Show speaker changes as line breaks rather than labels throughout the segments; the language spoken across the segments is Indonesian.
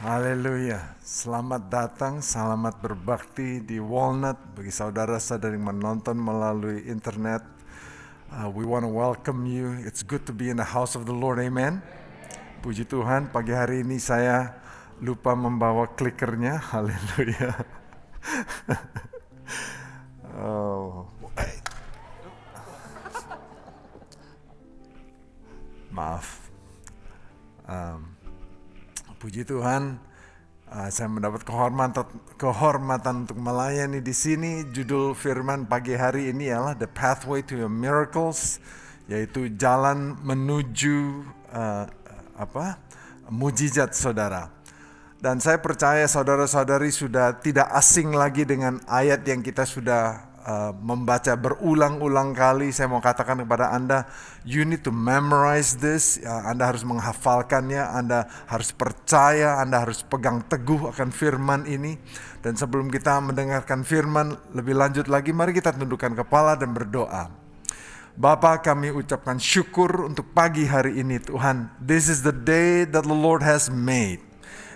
Haleluya. Selamat datang, selamat berbakti di Walnut. Bagi saudara-saudari yang menonton melalui internet, we want to welcome you. It's good to be in the house of the Lord. Amen. Puji Tuhan, pagi hari ini saya lupa membawa klikernya. Haleluya. Oh. Maaf. Puji Tuhan, saya mendapat kehormatan untuk melayani di sini. Judul firman pagi hari ini ialah The Pathway to Your Miracles, yaitu jalan menuju mujizat saudara. Dan saya percaya saudara-saudari sudah tidak asing lagi dengan ayat yang kita sudah membaca berulang-ulang kali. Saya mau katakan kepada Anda, you need to memorize this. Anda harus menghafalkannya, Anda harus percaya, Anda harus pegang teguh akan firman ini. Dan sebelum kita mendengarkan firman lebih lanjut lagi, mari kita tundukkan kepala dan berdoa. Bapa, kami ucapkan syukur untuk pagi hari ini Tuhan. This is the day that the Lord has made.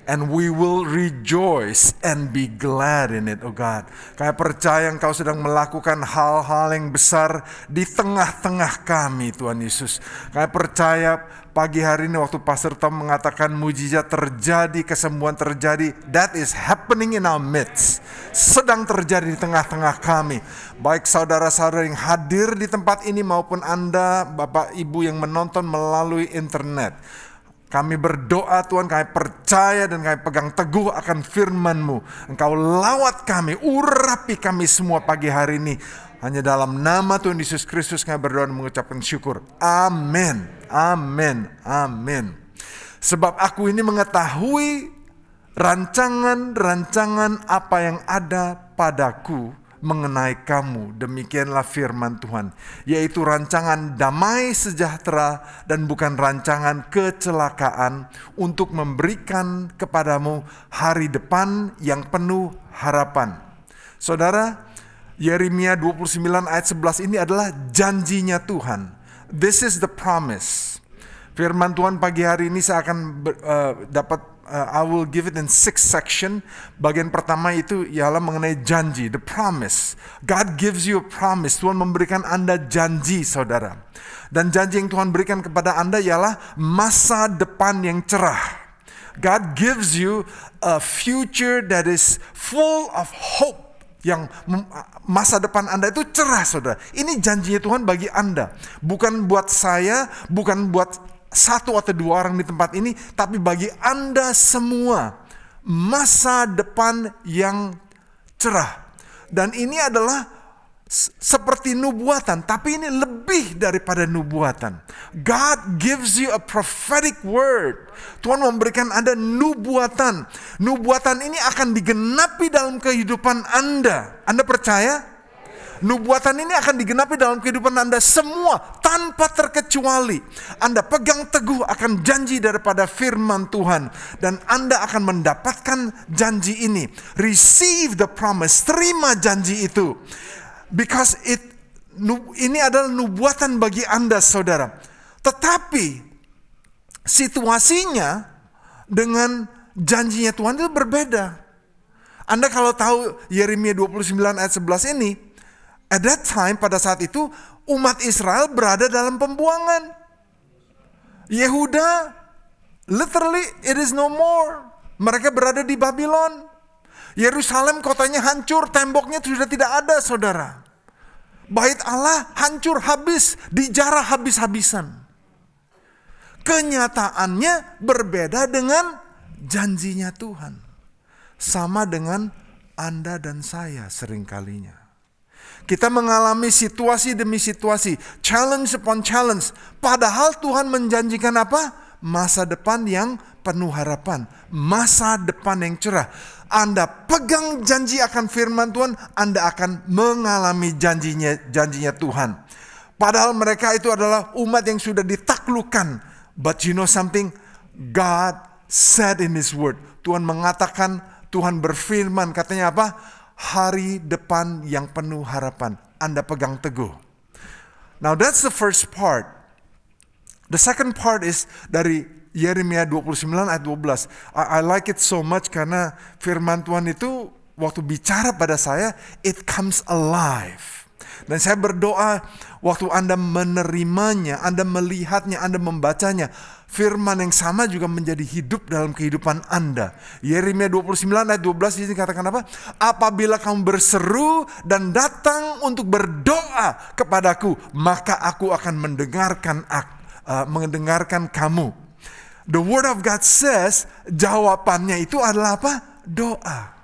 And we will rejoice and be glad in it, oh God. Kami percaya Engkau sedang melakukan hal-hal yang besar di tengah-tengah kami, Tuhan Yesus. Kami percaya pagi hari ini waktu Pastor Tom mengatakan mujizat terjadi, kesembuhan terjadi, that is happening in our midst. Sedang terjadi di tengah-tengah kami. Baik saudara-saudara yang hadir di tempat ini maupun Anda, Bapak Ibu yang menonton melalui internet. Kami berdoa Tuhan, kami percaya dan kami pegang teguh akan firman-Mu. Engkau lawat kami, urapi kami semua pagi hari ini. Hanya dalam nama Tuhan Yesus Kristus kami berdoa dan mengucapkan syukur. Amin, amin, amin. Sebab aku ini mengetahui rancangan-rancangan apa yang ada padaku mengenai kamu, demikianlah firman Tuhan, yaitu rancangan damai sejahtera dan bukan rancangan kecelakaan, untuk memberikan kepadamu hari depan yang penuh harapan. Saudara, Yeremia 29 ayat 11 ini adalah janjinya Tuhan. This is the promise. Firman Tuhan pagi hari ini saya akan I will give it in 6 section. Bagian pertama itu ialah mengenai janji, the promise. God gives you a promise. Tuhan memberikan Anda janji, saudara. Dan janji yang Tuhan berikan kepada Anda ialah masa depan yang cerah. God gives you a future that is full of hope. Yang masa depan Anda itu cerah, saudara. Ini janjinya Tuhan bagi Anda. Bukan buat saya, bukan buat satu atau dua orang di tempat ini, tapi bagi Anda semua masa depan yang cerah. Dan ini adalah seperti nubuatan, tapi ini lebih daripada nubuatan. God gives you a prophetic word. Tuhan memberikan Anda nubuatan. Nubuatan ini akan digenapi dalam kehidupan Anda. Anda percaya? Nubuatan ini akan digenapi dalam kehidupan Anda semua tanpa terkecuali. Anda pegang teguh akan janji daripada firman Tuhan, dan Anda akan mendapatkan janji ini. Receive the promise, terima janji itu. Because ini adalah nubuatan bagi Anda, saudara. Tetapi situasinya dengan janjinya Tuhan itu berbeda. Anda kalau tahu Yeremia 29 ayat 11 ini, at that time, pada saat itu, umat Israel berada dalam pembuangan. Yehuda, literally, it is no more. Mereka berada di Babylon. Yerusalem kotanya hancur, temboknya sudah tidak ada, saudara. Bait Allah hancur, habis, dijarah habis-habisan. Kenyataannya berbeda dengan janjinya Tuhan. Sama dengan Anda dan saya seringkalinya. Kita mengalami situasi demi situasi, challenge upon challenge. Padahal Tuhan menjanjikan apa? Masa depan yang penuh harapan. Masa depan yang cerah. Anda pegang janji akan firman Tuhan, Anda akan mengalami janjinya Tuhan. Padahal mereka itu adalah umat yang sudah ditaklukkan. But you know something? God said in His word. Tuhan mengatakan, Tuhan berfirman, katanya apa? Hari depan yang penuh harapan. Anda pegang teguh. Now that's the first part. The second part is dari Yeremia 29 ayat 12. I like it so much karena firman Tuhan itu waktu bicara pada saya, it comes alive. Dan saya berdoa waktu Anda menerimanya, Anda melihatnya, Anda membacanya, firman yang sama juga menjadi hidup dalam kehidupan Anda. Yeremia 29 ayat 12 ini katakan apa? Apabila kamu berseru dan datang untuk berdoa kepadaku, maka aku akan mendengarkan kamu. The word of God says, jawabannya itu adalah apa? Doa.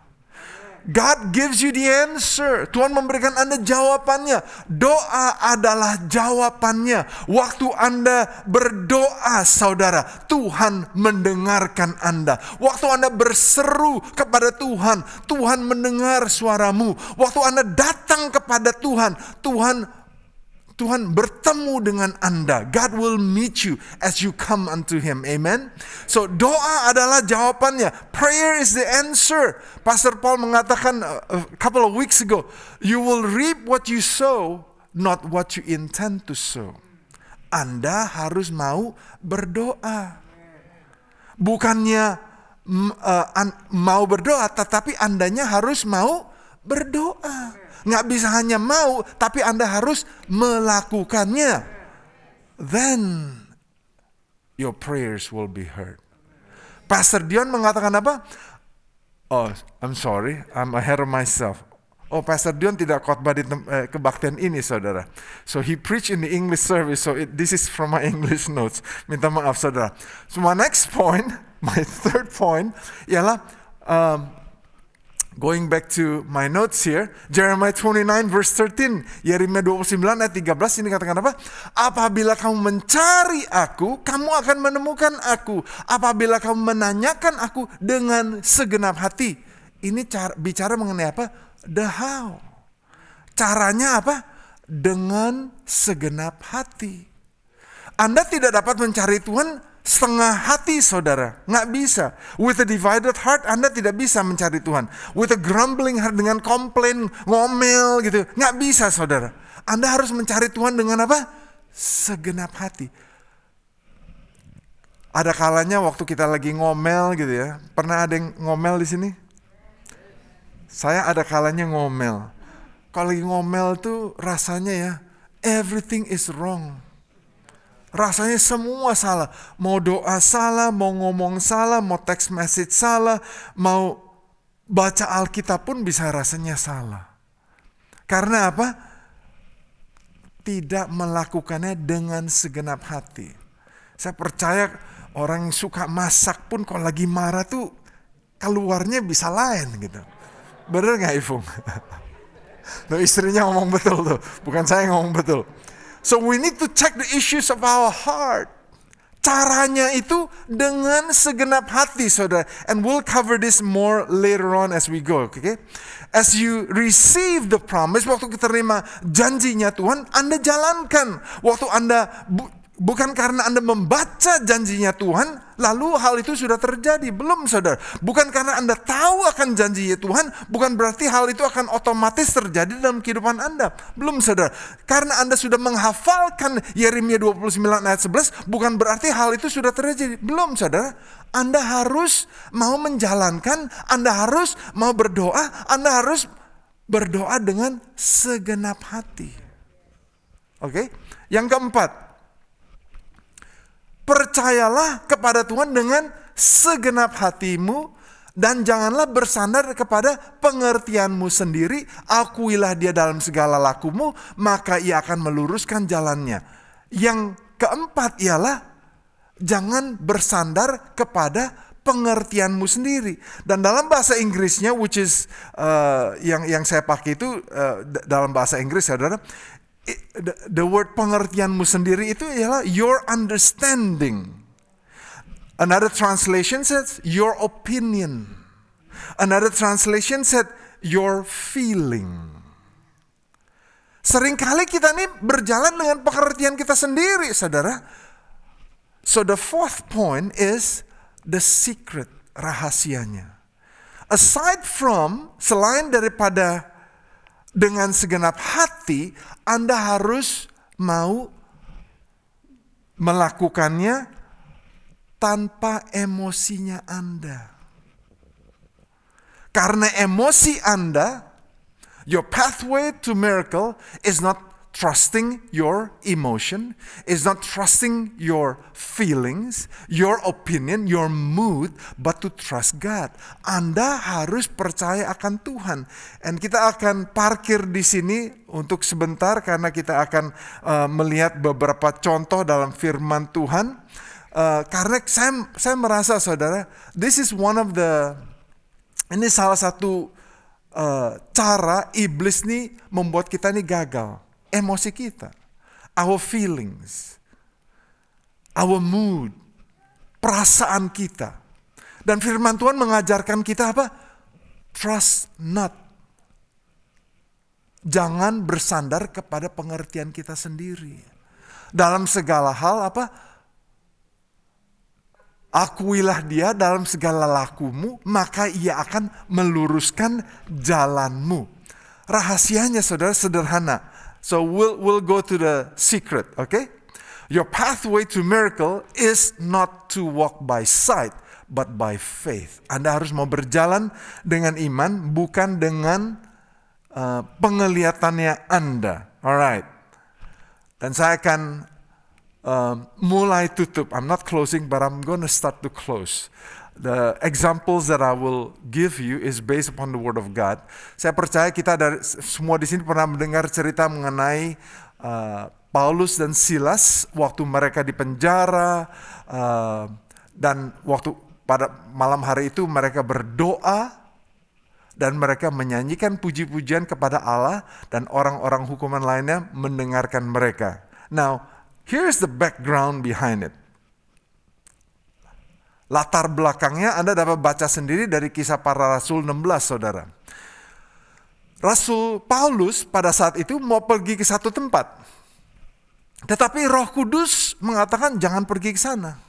God gives you the answer. Tuhan memberikan Anda jawabannya. Doa adalah jawabannya. Waktu Anda berdoa, saudara, Tuhan mendengarkan Anda. Waktu Anda berseru kepada Tuhan, Tuhan mendengar suaramu. Waktu Anda datang kepada Tuhan, Tuhan bertemu dengan Anda. God will meet you as you come unto Him. Amen. So doa adalah jawabannya. Prayer is the answer. Pastor Paul mengatakan a couple of weeks ago, you will reap what you sow, not what you intend to sow. Anda harus mau berdoa. Bukannya mau berdoa, tetapi Andanya harus mau berdoa. Nggak bisa hanya mau, tapi Anda harus melakukannya. Then your prayers will be heard. Pastor Dion mengatakan apa? Oh, I'm sorry, I'm ahead of myself. Oh, Pastor Dion tidak khotbah di kebaktian ini, saudara. So he preached in the English service. So this is from my English notes. Minta maaf, saudara. So my next point, my third point, ialah going back to my notes here, Jeremiah 29 verse 13, Yeremia 29 ayat 13 ini katakan apa? Apabila kamu mencari aku, kamu akan menemukan aku. Apabila kamu menanyakan aku dengan segenap hati. Ini bicara mengenai apa? The how. Caranya apa? Dengan segenap hati. Anda tidak dapat mencari Tuhan setengah hati, saudara. Nggak bisa. With a divided heart, Anda tidak bisa mencari Tuhan. With a grumbling heart, dengan komplain, ngomel gitu. Nggak bisa, saudara. Anda harus mencari Tuhan dengan apa? Segenap hati. Ada kalanya waktu kita lagi ngomel gitu ya. Pernah ada yang ngomel di sini? Saya ada kalanya ngomel. Kalau lagi ngomel tuh rasanya ya, everything is wrong. Rasanya semua salah. Mau doa salah, mau ngomong salah, mau text message salah, mau baca Alkitab pun bisa rasanya salah. Karena apa? Tidak melakukannya dengan segenap hati. Saya percaya orang yang suka masak pun kalau lagi marah tuh keluarnya bisa lain gitu. Bener gak, Ifung? Tuh, istrinya ngomong betul tuh. Bukan saya yang ngomong betul. So we need to check the issues of our heart. Caranya itu dengan segenap hati, saudara. And we'll cover this more later on as we go, okay? As you receive the promise, waktu kita terima janjinya Tuhan, Anda jalankan. Waktu Anda bukan karena Anda membaca janjinya Tuhan, lalu hal itu sudah terjadi. Belum, saudara. Bukan karena Anda tahu akan janjinya Tuhan, bukan berarti hal itu akan otomatis terjadi dalam kehidupan Anda. Belum, saudara. Karena Anda sudah menghafalkan Yeremia 29 ayat 11, bukan berarti hal itu sudah terjadi. Belum, saudara. Anda harus mau menjalankan, Anda harus mau berdoa, Anda harus berdoa dengan segenap hati. Oke? Yang keempat, percayalah kepada Tuhan dengan segenap hatimu dan janganlah bersandar kepada pengertianmu sendiri. Akuilah Dia dalam segala lakumu, maka Ia akan meluruskan jalannya. Yang keempat ialah jangan bersandar kepada pengertianmu sendiri. Dan dalam bahasa Inggrisnya, which is yang saya pakai itu dalam bahasa Inggris, saudara. The word pengertianmu sendiri itu ialah your understanding. Another translation says your opinion. Another translation said your feeling. Seringkali kita ini berjalan dengan pengertian kita sendiri, saudara. So the fourth point is the secret, rahasianya. Aside from, selain daripada dengan segenap hati, Anda harus mau melakukannya tanpa emosinya Anda. Karena emosi Anda, your pathway to miracle is not trusting your emotion, is not trusting your feelings, your opinion, your mood, but to trust God. Anda harus percaya akan Tuhan. Dan kita akan parkir di sini untuk sebentar karena kita akan melihat beberapa contoh dalam firman Tuhan. Karena saya merasa saudara, this is one of the, ini salah satu cara iblis nih membuat kita nih gagal. Emosi kita, our feelings, our mood, perasaan kita. Dan firman Tuhan mengajarkan kita apa? Trust not. Jangan bersandar kepada pengertian kita sendiri. Dalam segala hal apa? Akuilah dia dalam segala lakumu, maka ia akan meluruskan jalanmu. Rahasianya saudara sederhana. So we'll go to the secret, okay? Your pathway to miracle is not to walk by sight, but by faith. Anda harus mau berjalan dengan iman, bukan dengan penglihatannya Anda. Alright. Dan saya akan mulai tutup. I'm not closing, but I'm going to start to close. The examples that I will give you is based upon the Word of God. Saya percaya kita dari semua di sini pernah mendengar cerita mengenai Paulus dan Silas waktu mereka di penjara, dan waktu pada malam hari itu mereka berdoa dan mereka menyanyikan puji-pujian kepada Allah dan orang-orang hukuman lainnya mendengarkan mereka. Now, here's the background behind it. Latar belakangnya Anda dapat baca sendiri dari Kisah Para Rasul 16, saudara. Rasul Paulus pada saat itu mau pergi ke satu tempat. Tetapi Roh Kudus mengatakan jangan pergi ke sana.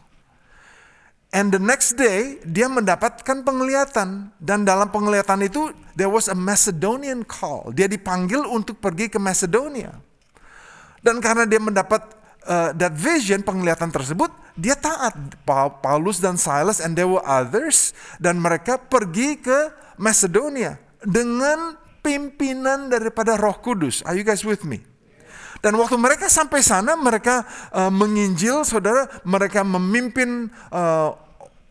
And the next day dia mendapatkan penglihatan. Dan dalam penglihatan itu there was a Macedonian call. Dia dipanggil untuk pergi ke Macedonia. Dan karena dia mendapat that vision, penglihatan tersebut, dia taat. Paulus dan Silas and there were others, dan mereka pergi ke Macedonia dengan pimpinan daripada Roh Kudus. Are you guys with me? Dan waktu mereka sampai sana, mereka menginjil, saudara, mereka memimpin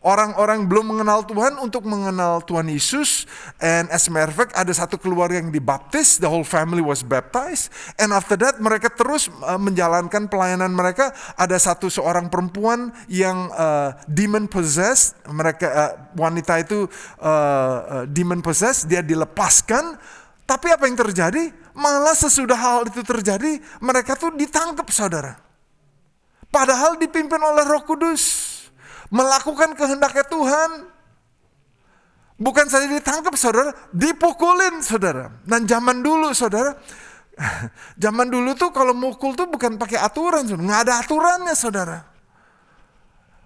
orang-orang belum mengenal Tuhan untuk mengenal Tuhan Yesus. And as a matter of fact, ada satu keluarga yang dibaptis, the whole family was baptized. And after that, mereka terus menjalankan pelayanan mereka. Ada seorang perempuan yang demon possessed, wanita itu demon possessed, dia dilepaskan. Tapi apa yang terjadi? Malah sesudah hal itu terjadi, mereka tuh ditangkap, saudara. Padahal dipimpin oleh Roh Kudus. Melakukan kehendaknya Tuhan. Bukan saja ditangkap, saudara, dipukulin, saudara. Dan zaman dulu, saudara, zaman dulu tuh kalau mukul tuh bukan pakai aturan, saudara. Nggak ada aturannya, saudara.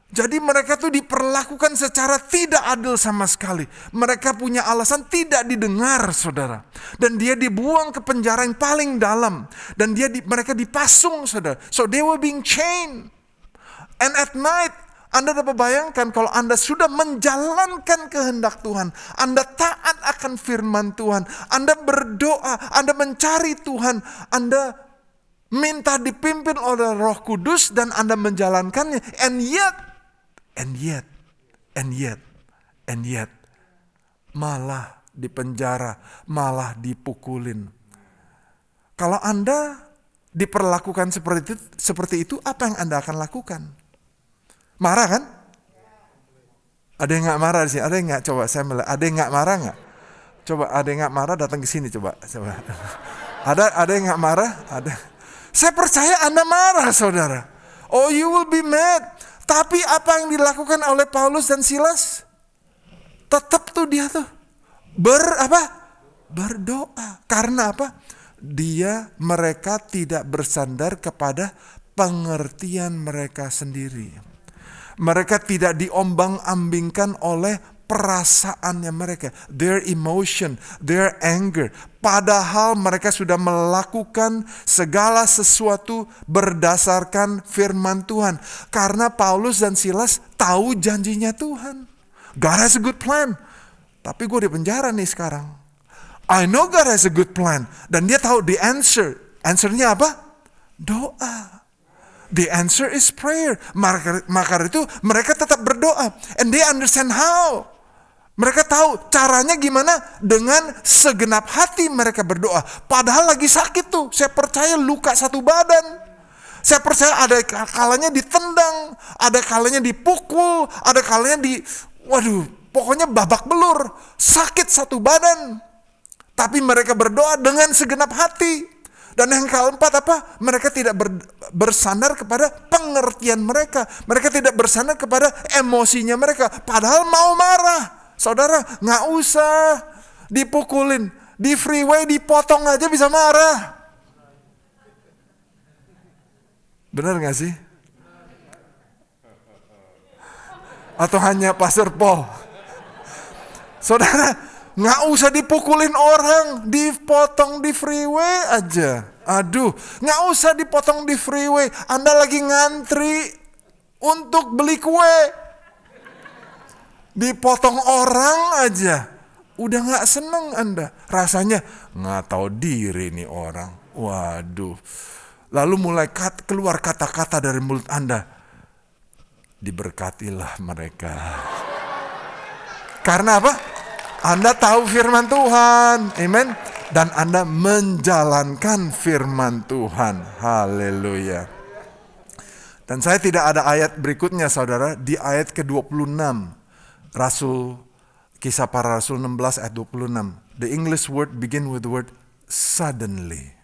Jadi mereka tuh diperlakukan secara tidak adil sama sekali. Mereka punya alasan tidak didengar, saudara. Dan dia dibuang ke penjara yang paling dalam. Dan mereka dipasung, saudara. So they were being chained. And at night, Anda dapat bayangkan kalau Anda sudah menjalankan kehendak Tuhan, Anda taat akan firman Tuhan, Anda berdoa, Anda mencari Tuhan, Anda minta dipimpin oleh Roh Kudus dan Anda menjalankannya, and yet, malah dipenjara, malah dipukulin. Kalau Anda diperlakukan seperti itu, apa yang Anda akan lakukan? Marah kan? Ada yang nggak marah di sini? Ada yang nggak? Coba saya melihat. Ada yang nggak marah nggak? Coba ada yang nggak marah datang ke sini coba. Ada yang nggak marah? Ada. Saya percaya Anda marah, saudara. Oh, you will be mad. Tapi apa yang dilakukan oleh Paulus dan Silas? Tetap tuh dia tuh berdoa. Karena apa? Mereka tidak bersandar kepada pengertian mereka sendiri. Mereka tidak diombang-ambingkan oleh perasaannya mereka, their emotion, their anger. Padahal mereka sudah melakukan segala sesuatu berdasarkan firman Tuhan. Karena Paulus dan Silas tahu janjinya Tuhan. God has a good plan. Tapi gue di penjara nih sekarang. I know God has a good plan. Dan dia tahu the answer. Answernya apa? Doa. The answer is prayer. Maka itu mereka tetap berdoa. And they understand how. Mereka tahu caranya gimana, dengan segenap hati mereka berdoa. Padahal lagi sakit tuh. Saya percaya luka satu badan. Saya percaya ada kalanya ditendang, ada kalanya dipukul, ada kalanya pokoknya babak belur. Sakit satu badan. Tapi mereka berdoa dengan segenap hati. Dan yang keempat apa? Mereka tidak bersandar kepada pengertian mereka. Mereka tidak bersandar kepada emosinya mereka. Padahal mau marah. Saudara, nggak usah dipukulin. Di freeway dipotong aja bisa marah. Benar nggak sih? Atau hanya Pastor Paul? Saudara, nggak usah dipukulin orang. Dipotong di freeway aja. Aduh, nggak usah dipotong di freeway. Anda lagi ngantri untuk beli kue. Dipotong orang aja, udah gak seneng Anda. Rasanya gak tahu diri nih orang. Waduh. Lalu mulai keluar kata-kata dari mulut Anda. Diberkatilah mereka. Karena apa? Anda tahu firman Tuhan. Amen. Dan Anda menjalankan firman Tuhan. Haleluya. Dan saya tidak ada ayat berikutnya saudara. Di ayat ke-26. Kisah Para Rasul 16 ayat 26. The English word begin with the word suddenly.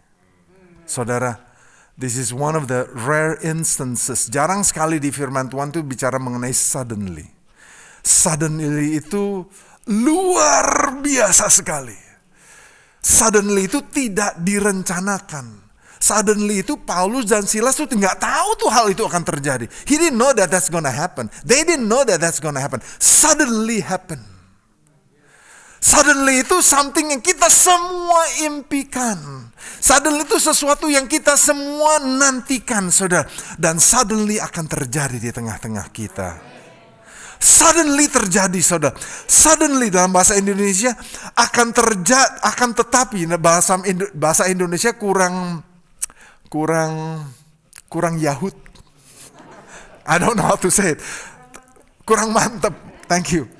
Saudara, this is one of the rare instances. Jarang sekali di firman Tuhan itu bicara mengenai suddenly. Suddenly itu luar biasa sekali. Suddenly itu tidak direncanakan. Suddenly itu Paulus dan Silas tuh nggak tahu tuh hal itu akan terjadi. He didn't know that that's gonna happen. They didn't know that that's gonna happen. Suddenly happen. Suddenly itu something yang kita semua impikan. Suddenly itu sesuatu yang kita semua nantikan, saudara. Dan suddenly akan terjadi di tengah-tengah kita. Suddenly terjadi, saudara. Suddenly dalam bahasa Indonesia akan tetapi bahasa Indonesia kurang Yahud. I don't know how to say it. Kurang mantap. Thank you.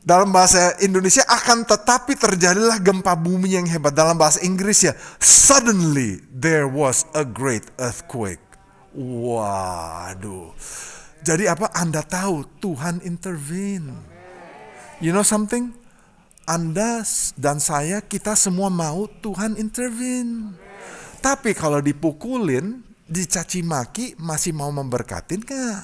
Dalam bahasa Indonesia akan tetapi terjadilah gempa bumi yang hebat. Dalam bahasa Inggris ya, suddenly there was a great earthquake. Waduh. Jadi apa? Anda tahu Tuhan intervene. You know something? Anda dan saya, kita semua mau Tuhan intervene. Tapi kalau dipukulin, dicaci maki, masih mau memberkatin gak?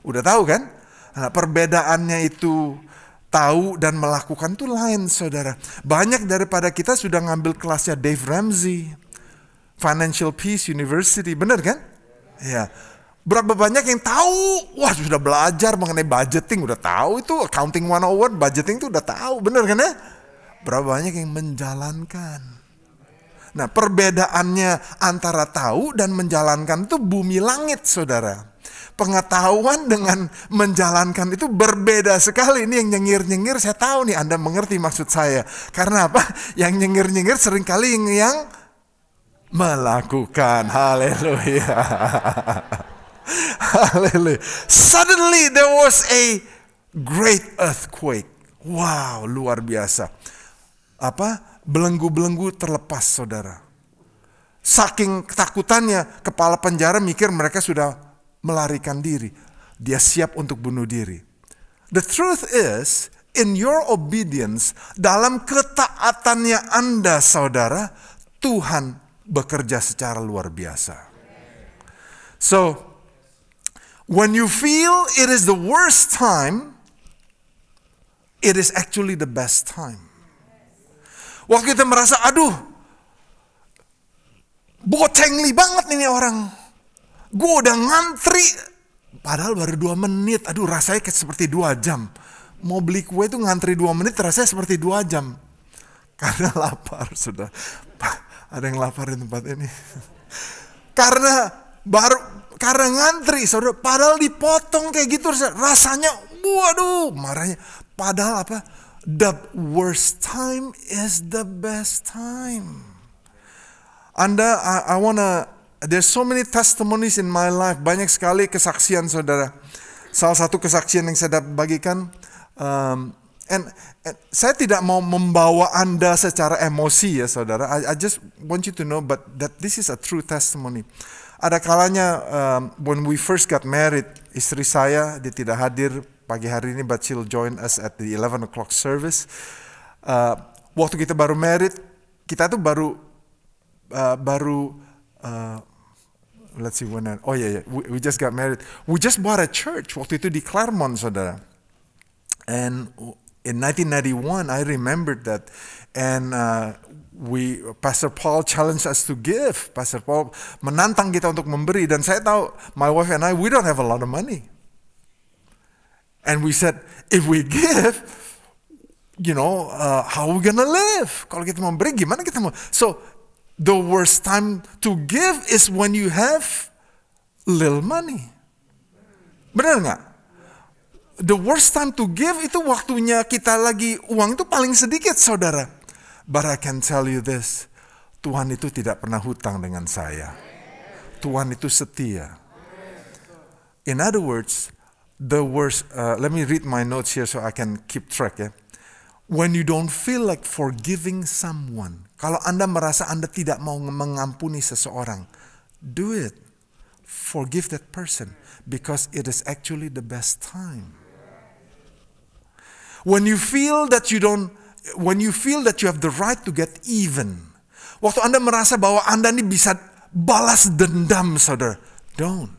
Udah tahu kan? Nah, perbedaannya itu tahu dan melakukan itu lain, saudara. Banyak daripada kita sudah ngambil kelasnya Dave Ramsey, Financial Peace University, benar kan? Ya. Berapa banyak yang tahu? Wah, sudah belajar mengenai budgeting, udah tahu itu accounting 101, budgeting itu udah tahu, benar kan ya? Berapa banyak yang menjalankan? Nah, perbedaannya antara tahu dan menjalankan itu bumi langit, saudara. Pengetahuan dengan menjalankan itu berbeda sekali. Ini yang nyengir-nyengir, saya tahu nih Anda mengerti maksud saya. Karena apa? Yang nyengir-nyengir seringkali yang melakukan. Haleluya. Haleluya. Suddenly there was a great earthquake. Wow, luar biasa. Belenggu-belenggu terlepas, saudara. Saking ketakutannya, kepala penjara mikir mereka sudah melarikan diri. Dia siap untuk bunuh diri. The truth is, in your obedience, dalam ketaatannya Anda, saudara, Tuhan bekerja secara luar biasa. So, when you feel it is the worst time, it is actually the best time. Waktu kita merasa, aduh, bocengli banget ini orang. Gue udah ngantri Padahal baru 2 menit. Aduh, rasanya kayak seperti 2 jam. Mau beli kue itu ngantri 2 menit rasanya seperti 2 jam. Karena lapar, sudah. Ada yang lapar di tempat ini. Karena ngantri, saudara. Padahal dipotong kayak gitu rasanya, waduh, marahnya. Padahal apa? The worst time is the best time. There's so many testimonies in my life. Banyak sekali kesaksian, saudara. Salah satu kesaksian yang saya bagikan, and saya tidak mau membawa Anda secara emosi ya, saudara. I just want you to know, but that this is a true testimony. Ada kalanya when we first got married, istri saya dia tidak hadir pagi hari ini, but she'll join us at the 11 o'clock service. Waktu kita baru married, kita tuh baru let's see when. We just got married. We just bought a church waktu itu di Claremont, saudara. And in 1991, I remembered that, and Pastor Paul challenged us to give. Pastor Paul menantang kita untuk memberi, dan saya tahu, my wife and I, we don't have a lot of money. And we said, if we give, how are we gonna live? Kalau kita memberi, gimana kita mau? So, the worst time to give is when you have little money. Benar nggak? The worst time to give itu waktunya kita lagi uang itu paling sedikit, saudara. But I can tell you this, Tuhan itu tidak pernah hutang dengan saya. Tuhan itu setia. In other words, the worst, let me read my notes here so I can keep track ya. When you don't feel like forgiving someone, kalau Anda merasa Anda tidak mau mengampuni seseorang, do it. Forgive that person because it is actually the best time. When you feel that you have the right to get even, waktu Anda merasa bahwa Anda ini bisa balas dendam, saudara, don't.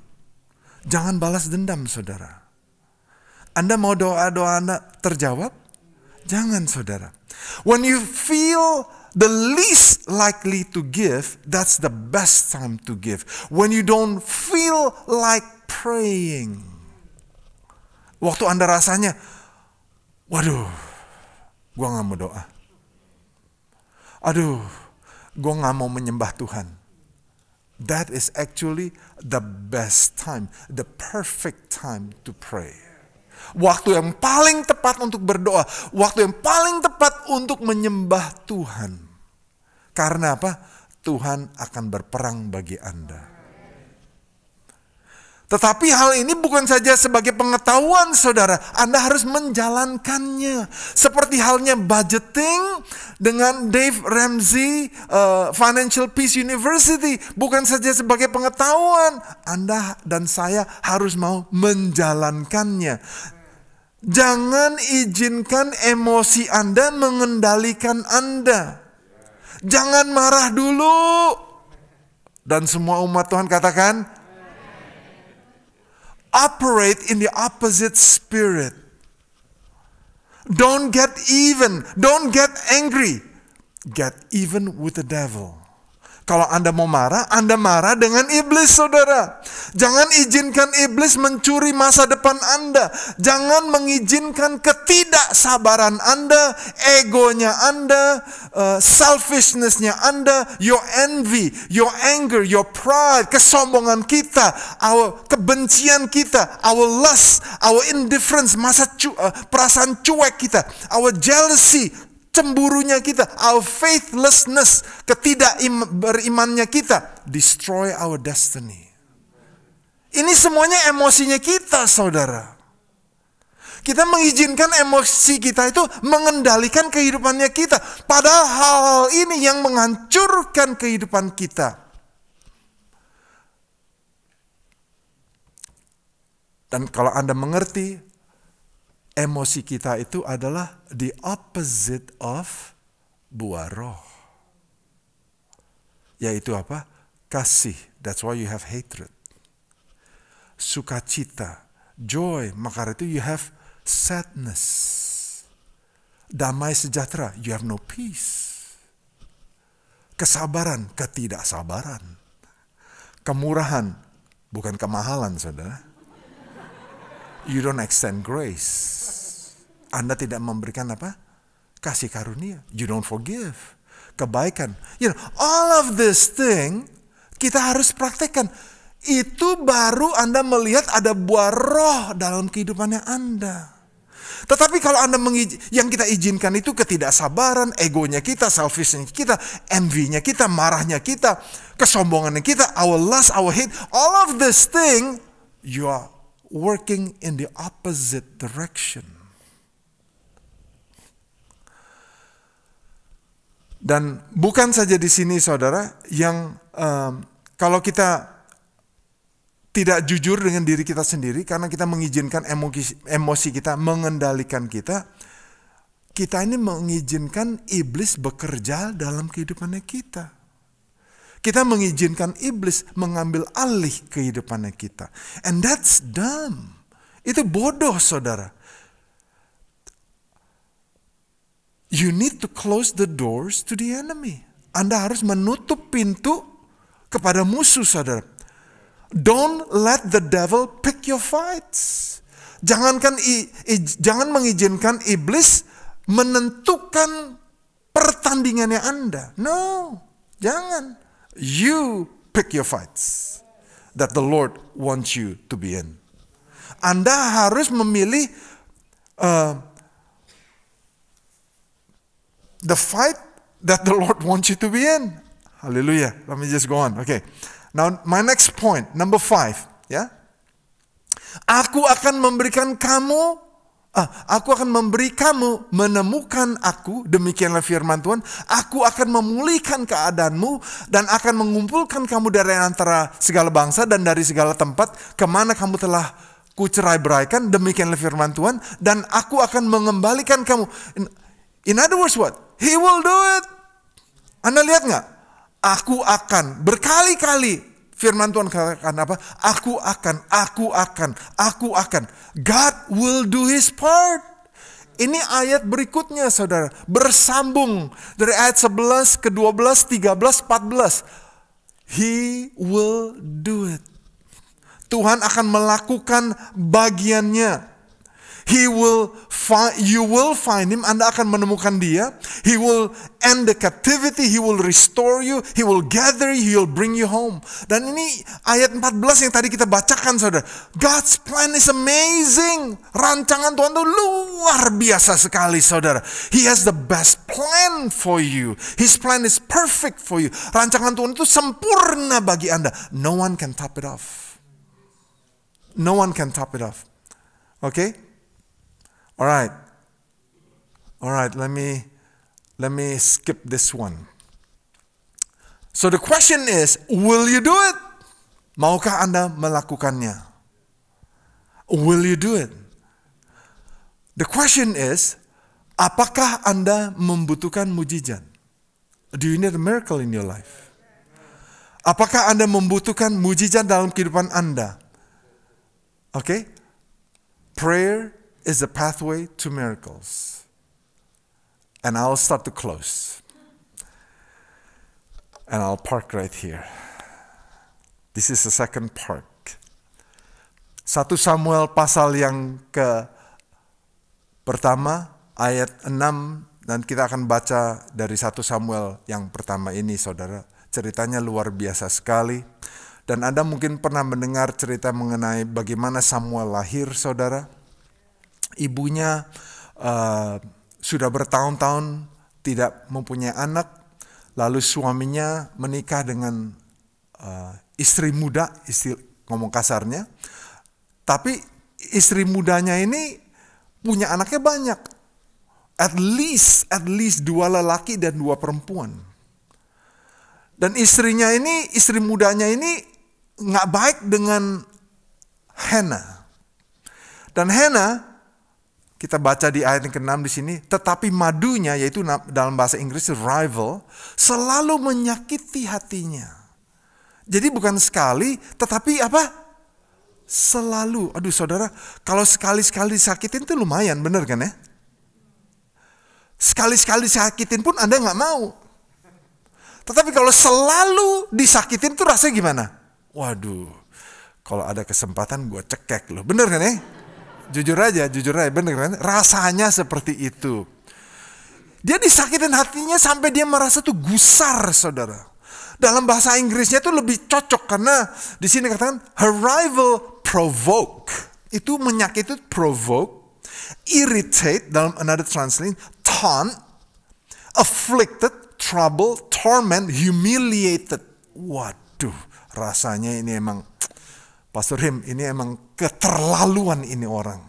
Jangan balas dendam, saudara. Anda mau doa-doa Anda terjawab? Jangan, saudara. When you feel the least likely to give, that's the best time to give. When you don't feel like praying, waktu Anda rasanya, waduh, gua gak mau doa. Aduh, gua gak mau menyembah Tuhan. That is actually the best time, the perfect time to pray. Waktu yang paling tepat untuk berdoa, waktu yang paling tepat untuk menyembah Tuhan. Karena apa? Tuhan akan berperang bagi Anda. Tetapi hal ini bukan saja sebagai pengetahuan, saudara. Anda harus menjalankannya. Seperti halnya budgeting dengan Dave Ramsey, Financial Peace University. Bukan saja sebagai pengetahuan. Anda dan saya harus mau menjalankannya. Jangan izinkan emosi Anda mengendalikan Anda. Jangan marah dulu. Dan semua umat Tuhan katakan, operate in the opposite spirit. Don't get even. Don't get angry. Get even with the devil. Kalau Anda mau marah, Anda marah dengan iblis, saudara. Jangan izinkan iblis mencuri masa depan Anda. Jangan mengizinkan ketidaksabaran Anda, egonya Anda, selfishness-nya Anda, your envy, your anger, your pride, kesombongan kita, kebencian kita, our lust, our indifference, perasaan cuek kita, our jealousy, cemburunya kita, our faithlessness, ketidakberimannya kita, destroy our destiny. Ini semuanya emosinya kita, saudara. Kita mengizinkan emosi kita itu mengendalikan kehidupannya kita. Padahal hal-hal ini yang menghancurkan kehidupan kita. Dan kalau Anda mengerti, emosi kita itu adalah the opposite of buah roh. Yaitu apa? Kasih. That's why you have hatred. Sukacita. Joy. Maka itu you have sadness. Damai sejahtera. You have no peace. Kesabaran. Ketidaksabaran. Kemurahan. Bukan kemahalan, saudara. You don't extend grace. Anda tidak memberikan apa? Kasih karunia. You don't forgive. Kebaikan. All of this thing kita harus praktekkan. Itu baru Anda melihat ada buah roh dalam kehidupannya Anda. Tetapi kalau Anda yang kita izinkan itu ketidaksabaran, egonya kita, selfishnya kita, envy-nya kita, marahnya kita, kesombongannya kita, our lust, our hate, all of this thing, you are working in the opposite direction. Dan bukan saja di sini saudara, yang kalau kita tidak jujur dengan diri kita sendiri karena kita mengizinkan emosi kita mengendalikan kita. Kita ini mengizinkan iblis bekerja dalam kehidupannya kita. Kita mengizinkan iblis mengambil alih kehidupannya kita. And that's dumb. Itu bodoh saudara. You need to close the doors to the enemy. Anda harus menutup pintu kepada musuh saudara. Don't let the devil pick your fights. Jangan mengizinkan iblis menentukan pertandingannya Anda. No, jangan. You pick your fights that the Lord wants you to be in. Anda harus memilih the fight that the Lord wants you to be in. Hallelujah. Let me just go on. Okay. Now, my next point, number 5, ya. Aku akan memberi kamu menemukan aku, demikianlah firman Tuhan. Aku akan memulihkan keadaanmu dan akan mengumpulkan kamu dari antara segala bangsa dan dari segala tempat kemana kamu telah kucerai-beraikan, demikianlah firman Tuhan. Dan aku akan mengembalikan kamu. In other words what? He will do it. Anda lihat nggak? Aku akan, berkali-kali firman Tuhan katakan apa? Aku akan. God will do his part. Ini ayat berikutnya saudara. Bersambung dari ayat 11 ke 12, 13, 14. He will do it. Tuhan akan melakukan bagiannya. You will find him. Anda akan menemukan dia. He will end the captivity. He will restore you. He will gather you. He will bring you home. Dan ini ayat 14 yang tadi kita bacakan saudara. God's plan is amazing. Rancangan Tuhan itu luar biasa sekali saudara. He has the best plan for you. His plan is perfect for you. Rancangan Tuhan itu sempurna bagi Anda. No one can top it off. No one can top it off. Okay? Alright, let me skip this one. So the question is, will you do it? Maukah Anda melakukannya? Will you do it? The question is, apakah Anda membutuhkan mujizat? Do you need a miracle in your life? Apakah Anda membutuhkan mujizat dalam kehidupan Anda? Okay? Prayer is the pathway to miracles. And I'll start to close. And I'll park right here. This is the second part. 1 Samuel pasal yang pertama ayat 6 dan kita akan baca dari 1 Samuel yang pertama ini saudara. Ceritanya luar biasa sekali. Dan Anda mungkin pernah mendengar cerita mengenai bagaimana Samuel lahir saudara. Ibunya sudah bertahun-tahun tidak mempunyai anak, lalu suaminya menikah dengan istri muda, ngomong kasarnya, tapi istri mudanya ini punya anaknya banyak, at least 2 lelaki dan 2 perempuan. Dan istri mudanya ini nggak baik dengan Hannah. Dan Hannah kita baca di ayat yang ke-6 di sini, tetapi madunya, yaitu dalam bahasa Inggris rival, selalu menyakiti hatinya. Jadi bukan sekali, tetapi apa? Selalu. Aduh saudara, kalau sekali-sekali disakitin itu lumayan, bener kan ya? Sekali-sekali disakitin pun Anda nggak mau. Tetapi kalau selalu disakitin itu rasanya gimana? Waduh, kalau ada kesempatan gue cekek loh, bener kan ya? Jujur aja, bener kan? Rasanya seperti itu. Dia disakitin hatinya sampai dia merasa tuh gusar, saudara. Dalam bahasa Inggrisnya tuh lebih cocok karena di sini katakan her rival provoke. Itu menyakiti, provoke, irritate dalam another translation, taunt, afflicted, trouble, torment, humiliated. Waduh, rasanya ini emang Pastor Him, ini emang keterlaluan ini orang.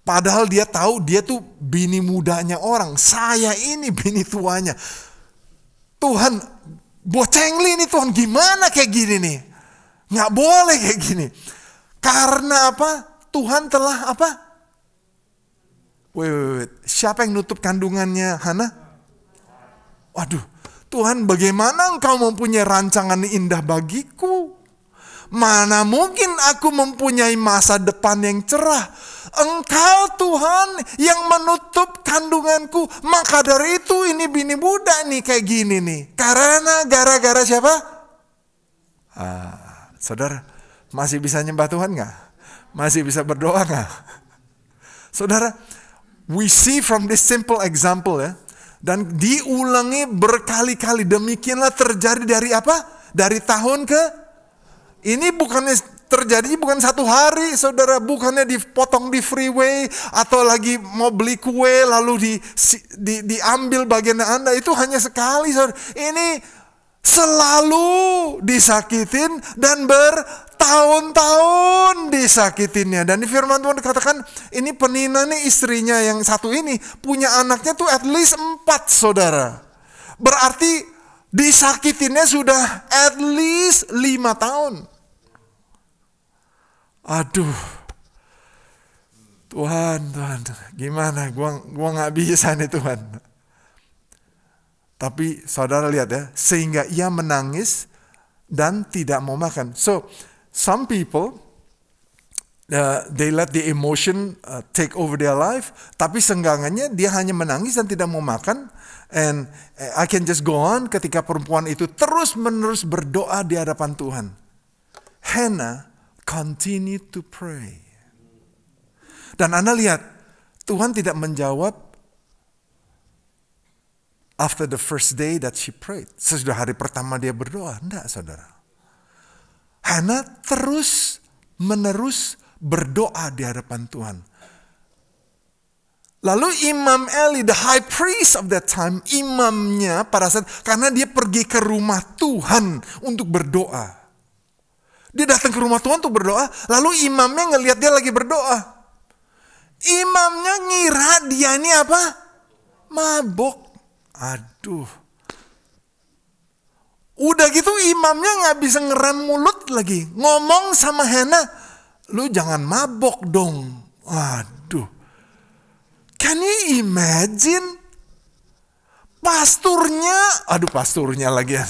Padahal dia tahu dia tuh bini mudanya orang. Saya ini bini tuanya. Tuhan, bocengli ini Tuhan, gimana kayak gini nih? Nggak boleh kayak gini. Karena apa? Tuhan telah apa? Wait. Siapa yang nutup kandungannya Hana? Waduh, Tuhan, bagaimana Engkau mempunyai rancangan indah bagiku? Mana mungkin aku mempunyai masa depan yang cerah? Engkau Tuhan yang menutup kandunganku. Maka dari itu ini bini muda nih kayak gini nih. Karena gara-gara siapa? Saudara, masih bisa nyembah Tuhan gak? Masih bisa berdoa gak? Saudara, we see from this simple example ya. Dan diulangi berkali-kali. Demikianlah terjadi dari apa? Dari tahun ke... Ini bukannya terjadi bukan satu hari, saudara. Bukannya dipotong di freeway atau lagi mau beli kue lalu diambil bagian Anda. Itu hanya sekali, saudara. Ini selalu disakitin dan bertahun-tahun disakitinnya. Dan di firman Tuhan dikatakan ini Penina nih, istrinya yang satu ini punya anaknya tuh at least 4, saudara. Berarti disakitinnya sudah at least 5 tahun. Aduh, Tuhan, gimana? Gua nggak bisa nih Tuhan. Tapi saudara lihat ya, sehingga ia menangis dan tidak mau makan. So, some people they let the emotion take over their life. Tapi senggangannya dia hanya menangis dan tidak mau makan. And I can just go on ketika perempuan itu terus-menerus berdoa di hadapan Tuhan. Hannah continue to pray. Dan Anda lihat, Tuhan tidak menjawab after the first day that she prayed. Sesudah hari pertama dia berdoa. Enggak, saudara. Hannah terus-menerus berdoa di hadapan Tuhan. Lalu Imam Eli, the high priest of that time, imamnya pada saat, karena dia pergi ke rumah Tuhan untuk berdoa. Dia datang ke rumah Tuhan untuk berdoa, lalu imamnya ngelihat dia lagi berdoa. Imamnya ngira dia ini apa? Mabok. Aduh. Udah gitu imamnya gak bisa ngerem mulut lagi. Ngomong sama Hannah, lu jangan mabok dong. Aduh. Can you imagine? Pasturnya lagi ya.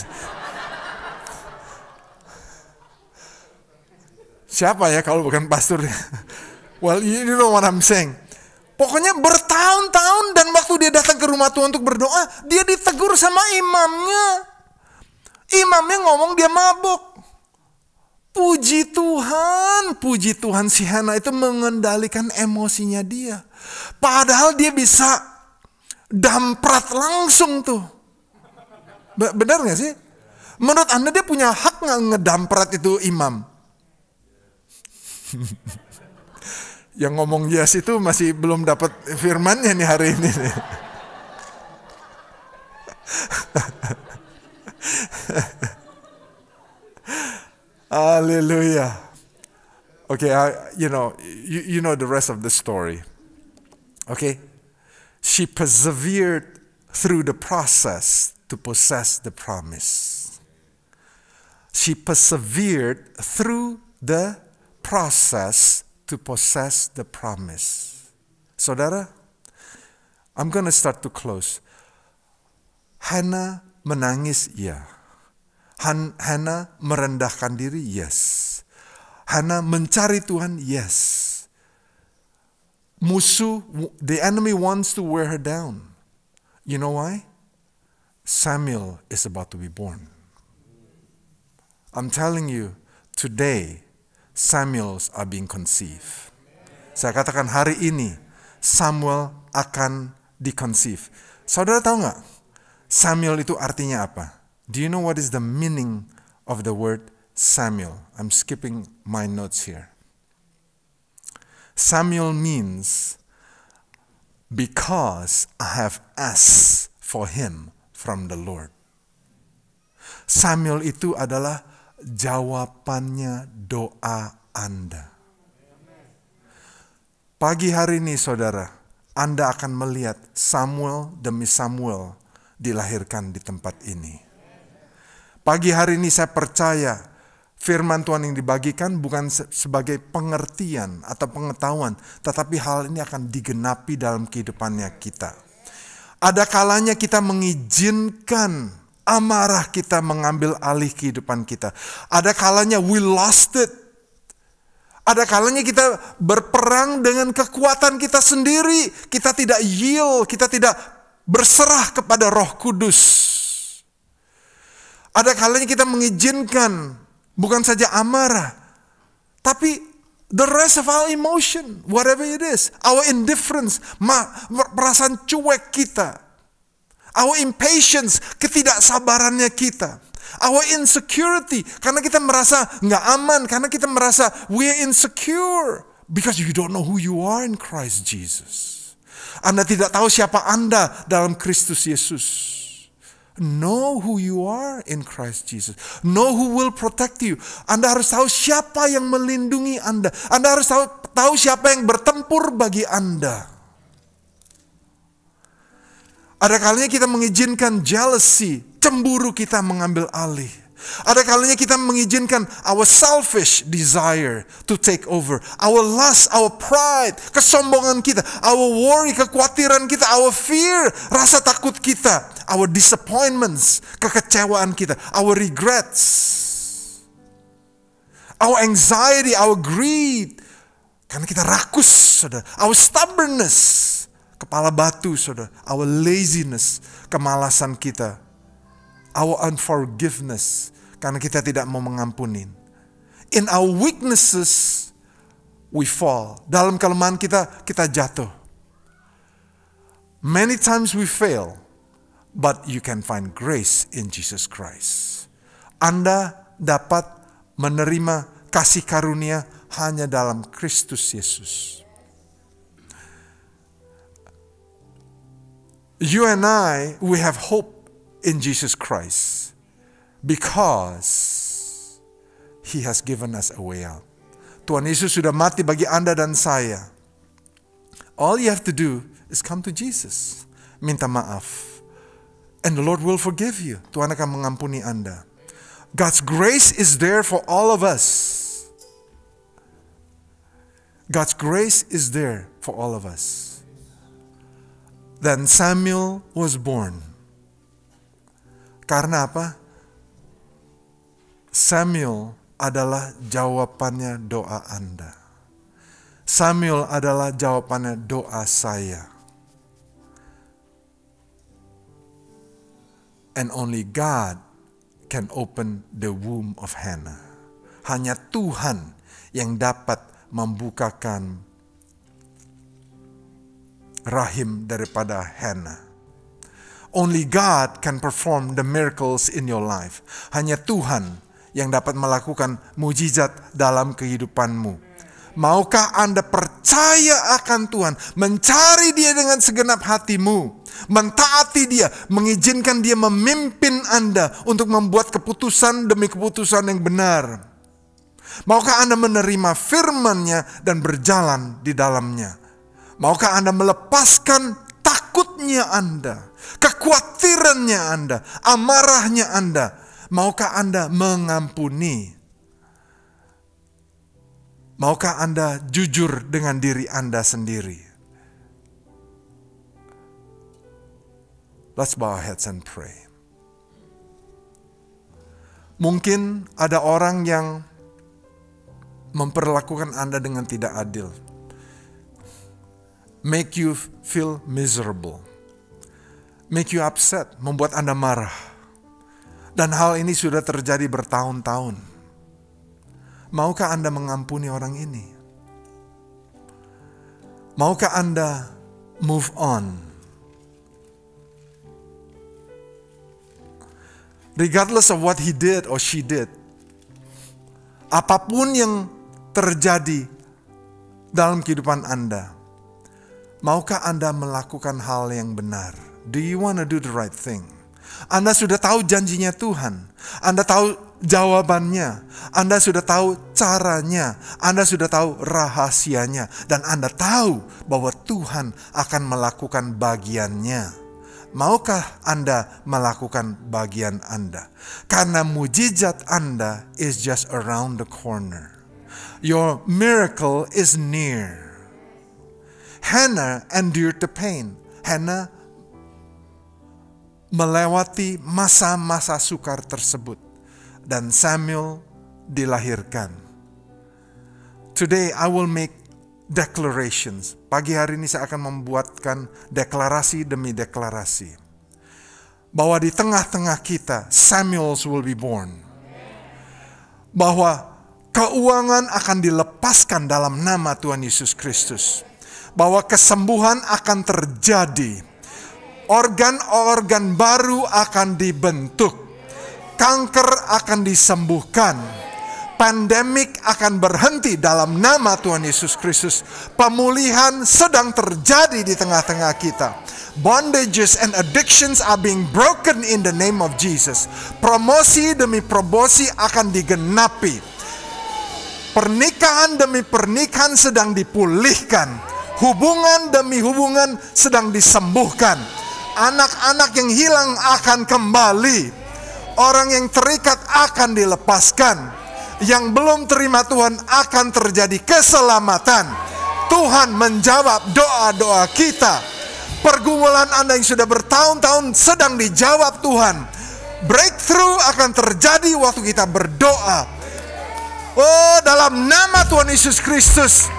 Siapa ya kalau bukan pasturnya? Well, you know what I'm saying. Pokoknya bertahun-tahun dan waktu dia datang ke rumah Tuhan untuk berdoa, dia ditegur sama imamnya. Imamnya ngomong dia mabuk. Puji Tuhan si Hannah itu mengendalikan emosinya dia. Padahal dia bisa damprat langsung tuh. Benar gak sih? Menurut Anda dia punya hak gak ngedamprat itu imam? Yang ngomong yes itu masih belum dapat firmannya nih hari ini. Haleluya. Okay, you know the rest of the story. Okay, she persevered through the process to possess the promise. She persevered through the process to possess the promise. Saudara, I'm gonna start to close. Hannah menangis, ya. Hannah merendahkan diri, yes. Hannah mencari Tuhan, yes. Musuh, the enemy wants to wear her down. You know why? Samuel is about to be born. I'm telling you, today, Samuels are being conceived. Saya katakan hari ini Samuel akan di-conceive. Saudara tahu nggak? Samuel itu artinya apa? Do you know what is the meaning of the word Samuel? I'm skipping my notes here. Samuel means because I have asked for him from the Lord. Samuel itu adalah jawabannya doa Anda. Pagi hari ini saudara, Anda akan melihat Samuel demi Samuel dilahirkan di tempat ini. Pagi hari ini saya percaya firman Tuhan yang dibagikan bukan sebagai pengertian atau pengetahuan, tetapi hal ini akan digenapi dalam kehidupannya kita. Ada kalanya kita mengizinkan amarah kita mengambil alih kehidupan kita. Ada kalanya we lost it. Ada kalanya kita berperang dengan kekuatan kita sendiri. Kita tidak yield, kita tidak berserah kepada Roh Kudus. Ada kalanya kita mengizinkan bukan saja amarah, tapi the rest of our emotion, whatever it is, our indifference, perasaan cuek kita, our impatience, ketidaksabarannya kita, our insecurity, karena kita merasa nggak aman, karena kita merasa we're insecure, because you don't know who you are in Christ Jesus. Anda tidak tahu siapa Anda dalam Kristus Yesus. Know who you are in Christ Jesus. Know who will protect you. Anda harus tahu siapa yang melindungi Anda. Anda harus tahu siapa yang bertempur bagi Anda. Ada kalanya kita mengizinkan jealousy, cemburu kita mengambil alih. Ada kalanya kita mengizinkan our selfish desire to take over. Our lust, our pride, kesombongan kita, our worry, kekhawatiran kita, our fear, rasa takut kita, our disappointments, kekecewaan kita, our regrets, our anxiety, our greed. Karena kita rakus, saudara. Our stubbornness, kepala batu, saudara. Our laziness, kemalasan kita. Our unforgiveness, karena kita tidak mau mengampuni. In our weaknesses, we fall. Dalam kelemahan kita jatuh. Many times we fail, but you can find grace in Jesus Christ. Anda dapat menerima kasih karunia hanya dalam Kristus Yesus. You and I, we have hope in Jesus Christ because He has given us a way out. Tuhan Yesus sudah mati bagi Anda dan saya. All you have to do is come to Jesus. Minta maaf. And the Lord will forgive you. Tuhan akan mengampuni Anda. God's grace is there for all of us. God's grace is there for all of us. Then Samuel was born. Karena apa? Samuel adalah jawabannya doa Anda. Samuel adalah jawabannya doa saya. And only God can open the womb of Hannah. Hanya Tuhan yang dapat membukakan rahim daripada Hannah. Only God can perform the miracles in your life. Hanya Tuhan yang dapat melakukan mujizat dalam kehidupanmu. Maukah Anda percaya akan Tuhan, mencari Dia dengan segenap hatimu, mentaati Dia, mengizinkan Dia memimpin Anda untuk membuat keputusan demi keputusan yang benar? Maukah Anda menerima firman-Nya dan berjalan di dalamnya? Maukah Anda melepaskan takutnya Anda, kekhawatirannya Anda, amarahnya Anda? Maukah Anda mengampuni? Maukah Anda jujur dengan diri Anda sendiri? Let's bow our heads and pray. Mungkin ada orang yang memperlakukan Anda dengan tidak adil. Make you feel miserable. Make you upset, membuat Anda marah. Dan hal ini sudah terjadi bertahun-tahun. Maukah Anda mengampuni orang ini? Maukah Anda move on? Regardless of what he did or she did. Apapun yang terjadi dalam kehidupan Anda, maukah Anda melakukan hal yang benar? Do you want to do the right thing? Anda sudah tahu janjinya Tuhan. Anda tahu jawabannya. Anda sudah tahu caranya. Anda sudah tahu rahasianya. Dan Anda tahu bahwa Tuhan akan melakukan bagiannya. Maukah Anda melakukan bagian Anda? Karena mujizat Anda is just around the corner. Your miracle is near. Hannah endured the pain. Hannah melewati masa-masa sukar tersebut. Dan Samuel dilahirkan. Today I will make declarations. Pagi hari ini saya akan membuatkan deklarasi demi deklarasi. Bahwa di tengah-tengah kita, Samuels will be born. Bahwa keuangan akan dilepaskan dalam nama Tuhan Yesus Kristus. Bahwa kesembuhan akan terjadi. Organ-organ baru akan dibentuk. Kanker akan disembuhkan. Pandemik akan berhenti dalam nama Tuhan Yesus Kristus. Pemulihan sedang terjadi di tengah-tengah kita. Bondages and addictions are being broken in the name of Jesus. Promosi demi promosi akan digenapi. Pernikahan demi pernikahan sedang dipulihkan. Hubungan demi hubungan sedang disembuhkan. Anak-anak yang hilang akan kembali. Orang yang terikat akan dilepaskan. Yang belum terima Tuhan akan terjadi keselamatan. Tuhan menjawab doa-doa kita. Pergumulan Anda yang sudah bertahun-tahun sedang dijawab Tuhan. Breakthrough akan terjadi waktu kita berdoa. Oh, dalam nama Tuhan Yesus Kristus,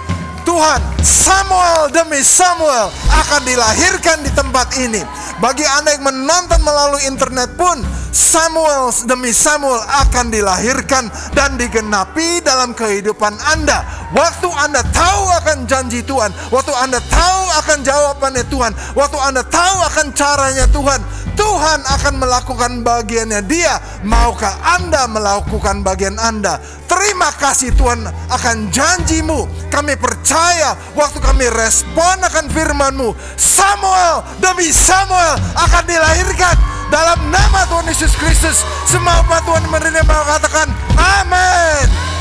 Tuhan, Samuel demi Samuel akan dilahirkan di tempat ini. Bagi Anda yang menonton melalui internet pun, Samuel demi Samuel akan dilahirkan dan digenapi dalam kehidupan Anda. Waktu Anda tahu akan janji Tuhan, waktu Anda tahu akan jawabannya Tuhan, waktu Anda tahu akan caranya Tuhan, Tuhan akan melakukan bagiannya Dia. Maukah Anda melakukan bagian Anda? Terima kasih Tuhan akan janjimu. Kami percaya waktu kami respon akan firman-Mu, Samuel demi Samuel akan dilahirkan dalam nama Tuhan Yesus Kristus. Semua Tuhan menerima katakan amin.